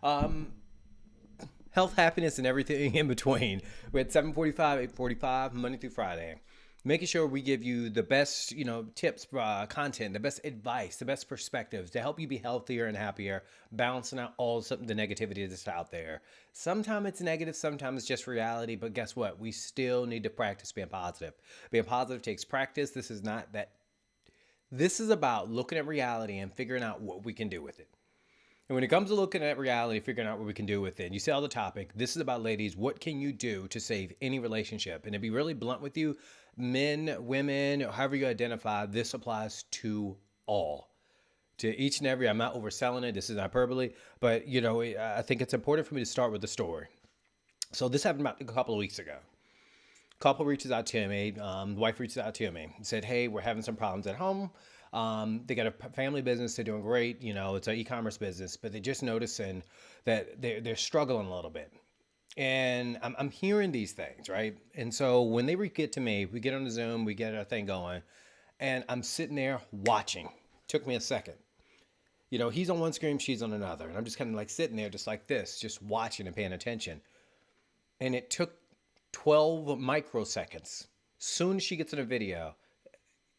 Um, Health, happiness, and everything in between. We're at 7:45, 8:45, Monday through Friday. Making sure we give you the best, tips, content, the best advice, the best perspectives to help you be healthier and happier, balancing out all the negativity that's out there. Sometimes it's negative, sometimes it's just reality, but guess what? We still need to practice being positive. Being positive takes practice. This is not that. This is about looking at reality and figuring out what we can do with it. And when it comes to looking at reality, figuring out what we can do with it, you see all the topic. This is about, ladies, what can you do to save any relationship? And to be really blunt with you, men, women, however you identify, this applies to all. To each and every, I'm not overselling it. This is hyperbole, but I think it's important for me to start with the story. So this happened about a couple of weeks ago. Couple reaches out to me. The wife reaches out to me and said, "Hey, we're having some problems at home. They got a family business. They're doing great. It's an e-commerce business, but they're just noticing that they're struggling a little bit." And I'm hearing these things, right? And so when they get to me, we get on the Zoom, we get our thing going, and I'm sitting there watching. Took me a second. He's on one screen, she's on another, and I'm just kind of like sitting there, just like this, just watching and paying attention. And it took 12 microseconds. Soon as she gets in a video,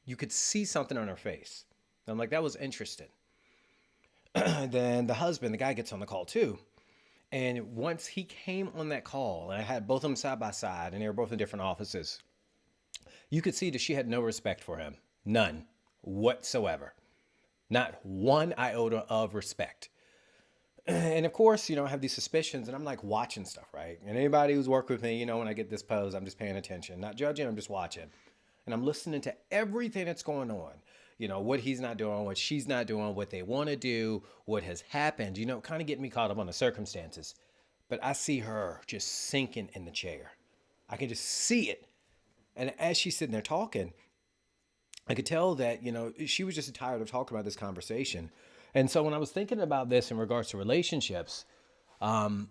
you could see something on her face. And I'm like, that was interesting. Then the husband, the guy, gets on the call too. And once he came on that call, and I had both of them side by side, and they were both in different offices, you could see that she had no respect for him. None whatsoever. Not one iota of respect. And of course, I have these suspicions, and I'm like watching stuff, right? And anybody who's worked with me, when I get this pose, I'm just paying attention, not judging, I'm just watching. And I'm listening to everything that's going on. What he's not doing, what she's not doing, what they want to do, what has happened, kind of getting me caught up on the circumstances. But I see her just sinking in the chair. I can just see it. And as she's sitting there talking, I could tell that, she was just tired of talking about this conversation. And so when I was thinking about this in regards to relationships, and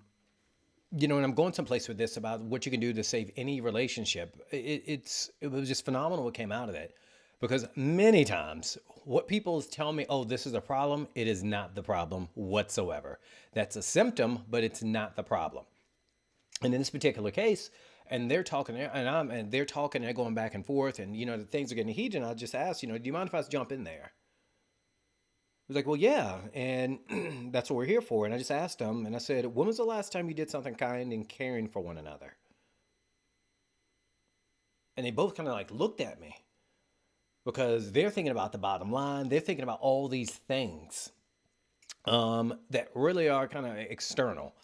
I'm going someplace with this about what you can do to save any relationship. It was just phenomenal what came out of it, because many times what people tell me, oh, this is a problem, it is not the problem whatsoever. That's a symptom, but it's not the problem. And in this particular case, and they're talking, and they're talking, and they're going back and forth, and the things are getting heated. And I just asked, do you mind if I jump in there? He was like, well, yeah, and that's what we're here for. And I just asked him, and I said, when was the last time you did something kind and caring for one another? And they both kind of like looked at me, because they're thinking about the bottom line. They're thinking about all these things that really are kind of external.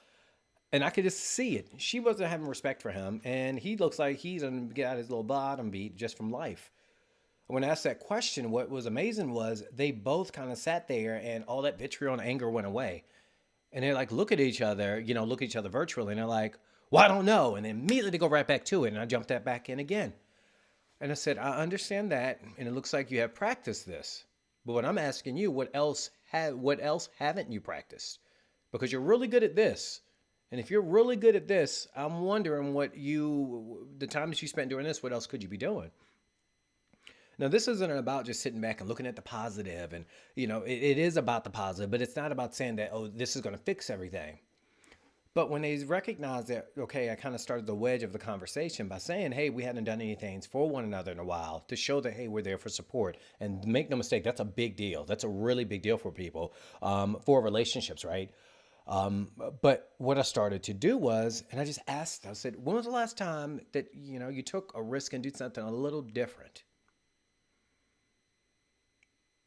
And I could just see it. She wasn't having respect for him, and he looks like he's going to get out his little bottom beat just from life. When I asked that question, what was amazing was they both kind of sat there, and all that vitriol and anger went away. And they're like, look at each other, look at each other virtually. And they're like, well, I don't know. And then immediately they go right back to it. And I jumped that back in again. And I said, I understand that. And it looks like you have practiced this. But what I'm asking you, what else haven't you practiced? Because you're really good at this. And if you're really good at this, I'm wondering the time that you spent doing this, what else could you be doing? Now, this isn't about just sitting back and looking at the positive, and it is about the positive, but it's not about saying that, oh, this is going to fix everything. But when they recognize that, okay, I kind of started the wedge of the conversation by saying, hey, we hadn't done anything for one another in a while, to show that, hey, we're there for support. And make no mistake, that's a big deal. That's a really big deal for people, for relationships, right? But what I started to do was, and I just asked, I said, when was the last time that, you took a risk and did something a little different?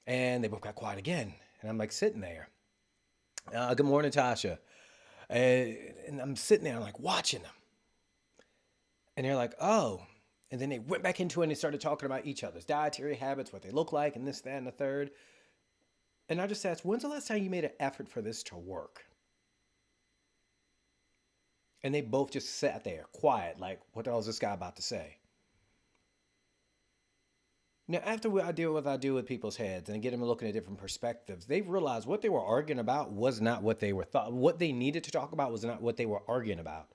And they both got quiet again. And I'm like sitting there. Good morning, Tasha. And I'm sitting there, I'm like watching them. And they're like, oh. And then they went back into it and they started talking about each other's dietary habits, what they look like, and this, that, and the third. And I just asked, when's the last time you made an effort for this to work? And they both just sat there, quiet, like, what the hell is this guy about to say? Now, after I deal with people's heads and get them looking at different perspectives, they've realized what they were arguing about was not what they were thought. What they needed to talk about was not what they were arguing about.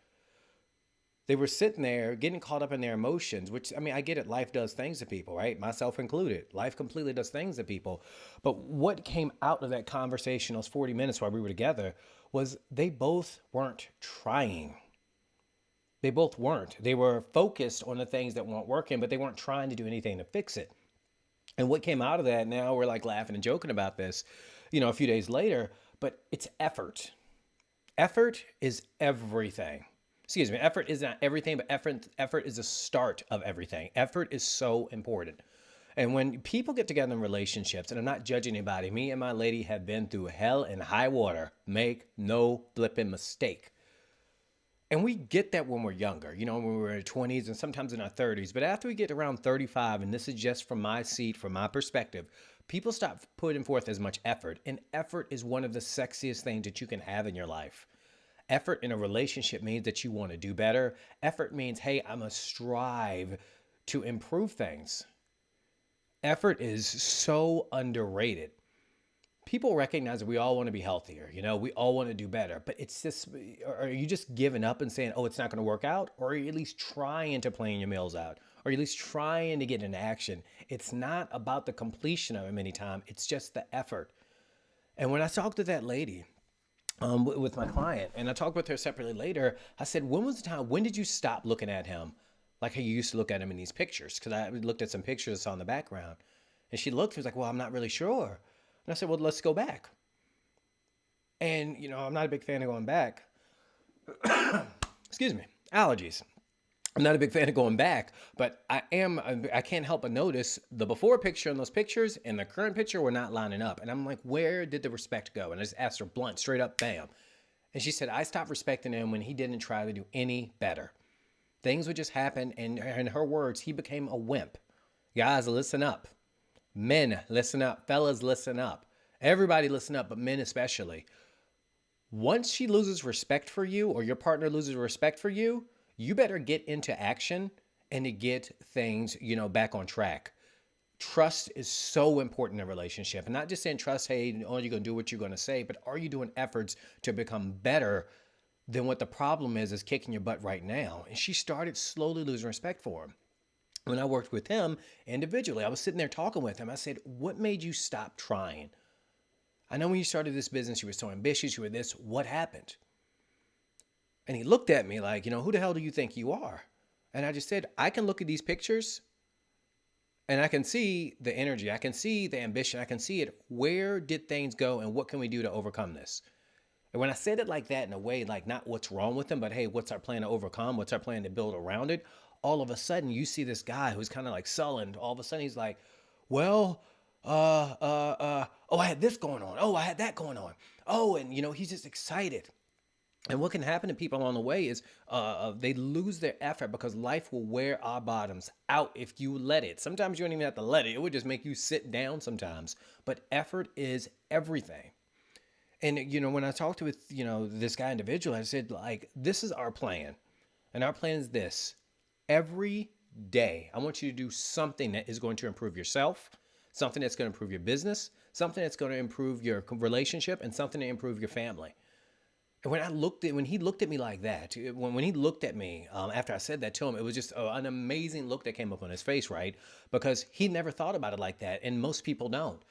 They were sitting there getting caught up in their emotions, which, I mean, I get it. Life does things to people, right? Myself included. Life completely does things to people. But what came out of that conversation, those 40 minutes while we were together, was they both weren't trying. They both weren't. They were focused on the things that weren't working, but they weren't trying to do anything to fix it. And what came out of that, now we're like laughing and joking about this, a few days later, but it's effort. Effort is everything. Excuse me, effort is not everything, but effort is the start of everything. Effort is so important. And when people get together in relationships, and I'm not judging anybody, me and my lady have been through hell and high water. Make no flipping mistake. And we get that when we're younger, when we're in our 20s and sometimes in our 30s. But after we get around 35, and this is just from my seat, from my perspective, people stop putting forth as much effort. And effort is one of the sexiest things that you can have in your life. Effort in a relationship means that you want to do better. Effort means, hey, I'm going to strive to improve things. Effort is so underrated. People recognize that we all want to be healthier. We all want to do better, but it's just, are you just giving up and saying, oh, it's not going to work out? Or are you at least trying to plan your meals out? Or are you at least trying to get into action? It's not about the completion of it many times. It's just the effort. And when I talked to that lady, with my client, and I talked with her separately later, I said, when did you stop looking at him like how you used to look at him in these pictures? Because I looked at some pictures I saw in the background. And she looked, she was like, well, I'm not really sure. And I said, well, let's go back. And, I'm not a big fan of going back. Excuse me, allergies. I'm not a big fan of going back, but I can't help but notice the before picture in those pictures and the current picture were not lining up. And I'm like, where did the respect go? And I just asked her blunt, straight up, bam. And she said, I stopped respecting him when he didn't try to do any better. Things would just happen. And in her words, he became a wimp. Guys, listen up. Men, listen up. Fellas, listen up. Everybody listen up, but men especially. Once she loses respect for you or your partner loses respect for you, you better get into action and to get things, back on track. Trust is so important in a relationship. And not just saying trust, hey, you're going to do what you're going to say, but are you doing efforts to become better than what the problem is kicking your butt right now? And she started slowly losing respect for him. When I worked with him individually, I was sitting there talking with him. I said, what made you stop trying? I know when you started this business, you were so ambitious, you were this. What happened? And he looked at me like, who the hell do you think you are? And I just said, I can look at these pictures and I can see the energy. I can see the ambition. I can see it. Where did things go and what can we do to overcome this? And when I said it like that in a way, like not what's wrong with them, but hey, what's our plan to overcome? What's our plan to build around it? All of a sudden you see this guy who's kind of like sullen. All of a sudden he's like, well, oh, I had this going on. Oh, I had that going on. Oh, and he's just excited. And what can happen to people along the way is they lose their effort because life will wear our bottoms out if you let it. Sometimes you don't even have to let it. It would just make you sit down sometimes. But effort is everything. And, when I talked with, this guy individual, I said, like, this is our plan. And our plan is this. Every day, I want you to do something that is going to improve yourself, something that's going to improve your business, something that's going to improve your relationship, and something to improve your family. And when he looked at me like that, when he looked at me after I said that to him, it was just an amazing look that came up on his face, right? Because he never thought about it like that, and most people don't.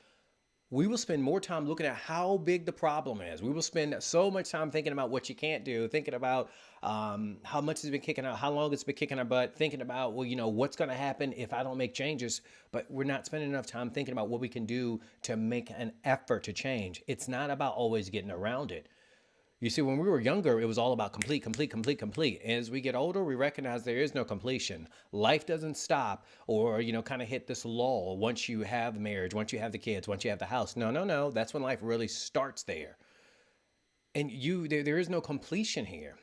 We will spend more time looking at how big the problem is. We will spend so much time thinking about what you can't do, thinking about how much it's been kicking out, how long it's been kicking our butt, thinking about, what's going to happen if I don't make changes. But we're not spending enough time thinking about what we can do to make an effort to change. It's not about always getting around it. You see, when we were younger, it was all about complete. As we get older, we recognize there is no completion. Life doesn't stop or, kind of hit this lull once you have marriage, once you have the kids, once you have the house. No. That's when life really starts there. And there is no completion here.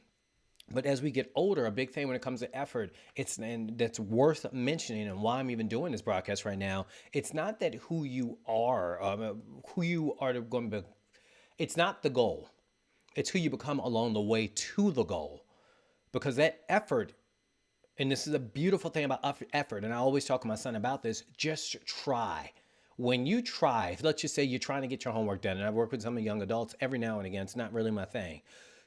But as we get older, a big thing when it comes to effort, and that's worth mentioning and why I'm even doing this broadcast right now, it's not that who you are going to be. It's not the goal. It's who you become along the way to the goal. Because that effort, and this is a beautiful thing about effort, and I always talk to my son about this, just try. When you try, let's just say you're trying to get your homework done, and I've worked with some young adults every now and again, it's not really my thing.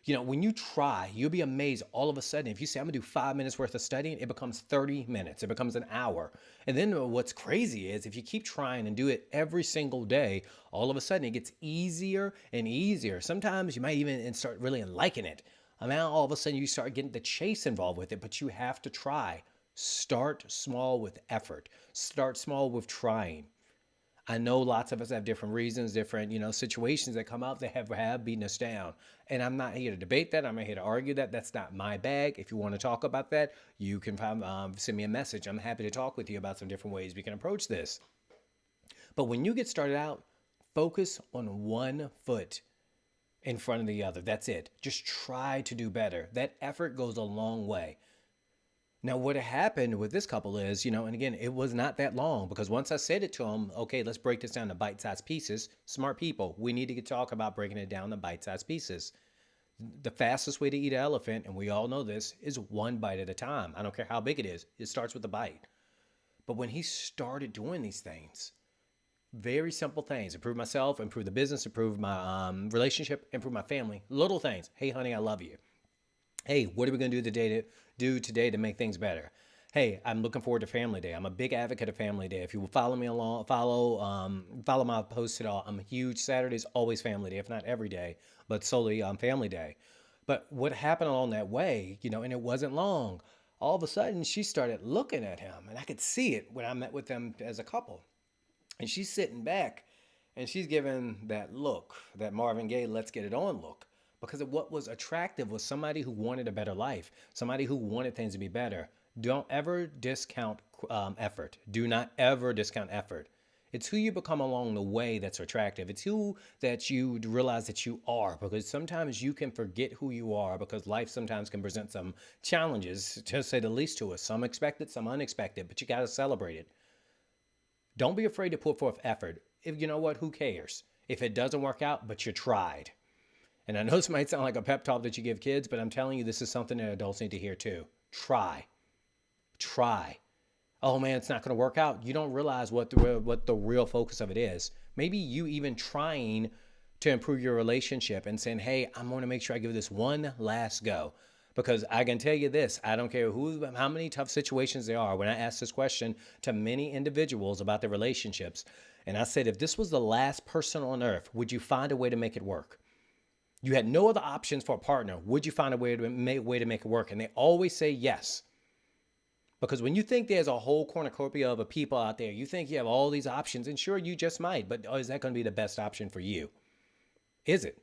You know, when you try, you'll be amazed all of a sudden. If you say, I'm gonna do 5 minutes worth of studying, it becomes 30 minutes, it becomes an hour. And then what's crazy is if you keep trying and do it every single day, all of a sudden it gets easier and easier. Sometimes you might even start really liking it. And now all of a sudden you start getting the chase involved with it, but you have to try. Start small with effort, start small with trying. I know lots of us have different reasons, different, situations that come up that have beaten us down. And I'm not here to debate that. I'm not here to argue that. That's not my bag. If you want to talk about that, you can send me a message. I'm happy to talk with you about some different ways we can approach this. But when you get started out, focus on one foot in front of the other. That's it. Just try to do better. That effort goes a long way. Now, what happened with this couple is, and again, it was not that long because once I said it to them, okay, let's break this down to bite-sized pieces. Smart people, we need to talk about breaking it down to bite-sized pieces. The fastest way to eat an elephant, and we all know this, is one bite at a time. I don't care how big it is. It starts with a bite. But when he started doing these things, very simple things, improve myself, improve the business, improve my relationship, improve my family, little things. Hey, honey, I love you. Hey, what are we going to do today to make things better? Hey, I'm looking forward to Family Day. I'm a big advocate of Family Day. If you will follow me along, follow my posts at all. I'm a huge Saturday's always Family Day, if not every day, but solely on Family Day. But what happened along that way, and it wasn't long. All of a sudden, she started looking at him, and I could see it when I met with them as a couple. And she's sitting back, and she's giving that look, that Marvin Gaye "Let's Get It On" look. Because of what was attractive was somebody who wanted a better life, somebody who wanted things to be better. Don't ever discount effort. Do not ever discount effort. It's who you become along the way that's attractive. It's who that you realize that you are, because sometimes you can forget who you are because life sometimes can present some challenges, to say the least, to us. Some expected, some unexpected, but you got to celebrate it. Don't be afraid to put forth effort. If you know what, who cares? If it doesn't work out, but you tried. And I know this might sound like a pep talk that you give kids, but I'm telling you, this is something that adults need to hear too. Try. Try. Oh man, it's not going to work out. You don't realize what the real focus of it is. Maybe you even trying to improve your relationship and saying, hey, I'm going to make sure I give this one last go. Because I can tell you this, I don't care how many tough situations there are. When I ask this question to many individuals about their relationships, and I said, if this was the last person on earth, would you find a way to make it work? You had no other options for a partner. Would you find a way to make it work? And they always say yes. Because when you think there's a whole cornucopia of people out there, you think you have all these options, and sure, you just might, but is that going to be the best option for you? Is it?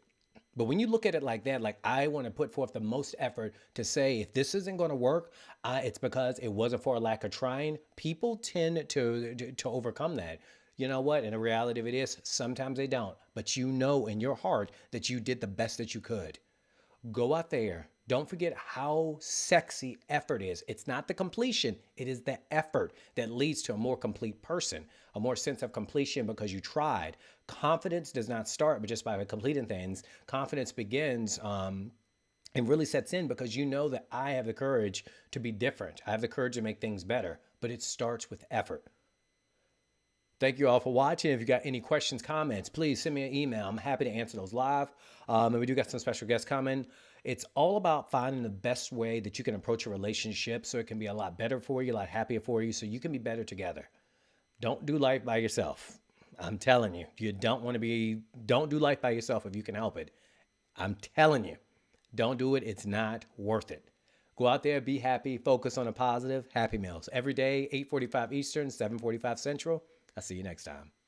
But when you look at it like that, like I want to put forth the most effort to say, if this isn't going to work, it's because it wasn't for a lack of trying. People tend to overcome that. You know what? And the reality of it is, sometimes they don't. But you know in your heart that you did the best that you could. Go out there. Don't forget how sexy effort is. It's not the completion. It is the effort that leads to a more complete person, a more sense of completion because you tried. Confidence does not start just by completing things. Confidence begins and really sets in because you know that I have the courage to be different. I have the courage to make things better, but it starts with effort. Thank you all for watching. If you got any questions, comments, please send me an email. I'm happy to answer those live. And we do got some special guests coming. It's all about finding the best way that you can approach a relationship so it can be a lot better for you, a lot happier for you, so you can be better together. Don't do life by yourself. I'm telling you, you don't do life by yourself if you can help it. I'm telling you, don't do it. It's not worth it. Go out there, be happy, focus on a positive. Happy Meals every day, 8:45 Eastern, 7:45 Central. I'll see you next time.